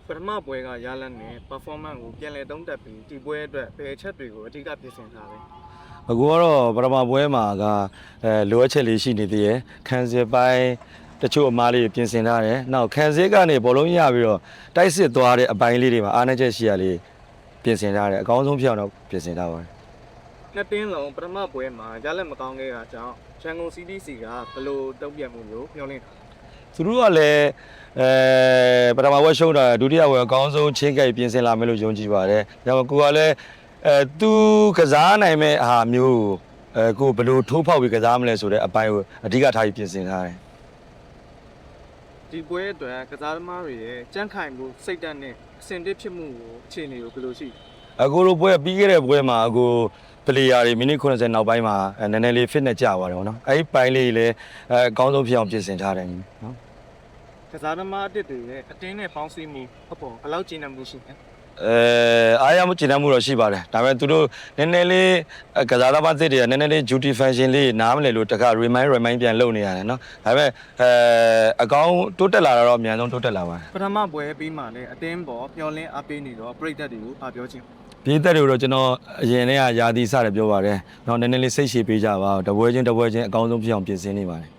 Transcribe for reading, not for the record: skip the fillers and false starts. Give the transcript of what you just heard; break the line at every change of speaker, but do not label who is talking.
ပထမပွဲကရလန်းနဲ့ performance ကိုပြန်လည်သုံးသပ်ပြီးဒီပွဲအတွက်ဘယ်အချက်တွေကိုအဓိကပြင်ဆင်ထားလဲ
အခုကတော့ပထမပွဲမှာကလိုအပ်ချက်လေးရှိနေသေးရယ်ခံစစ်ပိုင်းတချို့အမားလေးပြင်ဆင်ထားတယ်နောက်ခံစစ်ကနေဘောလုံးရပြီးတော့တိုက်စစ်သွားတဲ့အပိုင်းလေးတွေမှာအားနည်းချက်ရှိရလေးပြင်ဆင်ထားတယ်အကောင်းဆုံးဖြစ်အောင်တော့ပြင်ဆင်ထားပါတယ်
နှစ်တင်းလုံးပထမပွဲမှာရလက်မကောင်းခဲ့တာကြောင့်ရန်ကုန် CDC ကဘယ်လိုတုံ့ပြန်မှုလို့မျှော်လင့်ထားလဲ
သူတို့ကလည်းပထမပွဲရှုံးတာဒုတိယပွဲအကောင်းဆုံးချင်းကြိုက်ပြင်ဆင်လာမယ်လို့ယုံကြည်ပါတယ်။ဒါပေမဲ့ကိုကလည်းသူကစားနိုင်မဲ့အာမျိုးကိုဘယ်လိုထိုးဖောက်ပြီးကစားမလဲဆိုတဲ့အပိုင်းကိုအဓိကထားပြီးပြင်ဆင်ထားတယ်
ဒီပွဲအတွက်ကစားသမားတွေရဲ့ကြန့်ခိုင်မှုစိတ်ဓာတ်နဲ့အဆင်တစ်ဖြစ်မှုကိုအခြေအနေကိုဘယ်လိုရှိလဲ
။အခုလိုပွဲပြီးခဲ့တဲ့ပွဲမှာအခုပလေယာတွေမိနစ်90နောက်ပိုင်းမှာနည်းနည်းလေး fitness ကျသွားတယ်ပေါ့နော်။အဲဒီပိုင်းလေးလည်းအကောင်းဆုံးဖြစ်အောင်ပြင်ဆင်ထားတယ်နော်
ကစားသမားအတစ်တွေရဲ့အတင်းနဲ့ပေါင်းစည်းမှုအပေါ်ဘယ်လောက်ကျဉ်းနှံမှုရှိလဲ
အားရမှုကျဉ်းမှုတော့ရှိပါတယ်ဒါပေမဲ့သူတို့နည်းနည်းလေးကစားသမားသစ်တွေကနည်းနည်းလေး duty function လေးနားမလည်လို့တခါ remind ပြန်လုပ်နေရတယ်နော်ဒါပေမဲ့အကောင်းတိုးတက်လာတော့အများဆုံးတိုးတက်လာပါတယ်
ပထမပွဲပြီးမှလည်းအတင်းပေါ်မျောလင်းအားပေးနေတော့ပရိသတ်တွေကိုအားပြောခြင်း
ပြည်သက်တွေကိုတော့ကျွန်တော်အရင်တည်းကယာတီစတယ်ပြောပါတယ်။နောက်နည်းနည်းလေးစိတ်ရှည်ပေးကြပါ။တပွဲချင်းအကောင်းဆုံးဖြစ်အောင်ပြင်ဆင်နေပါတယ်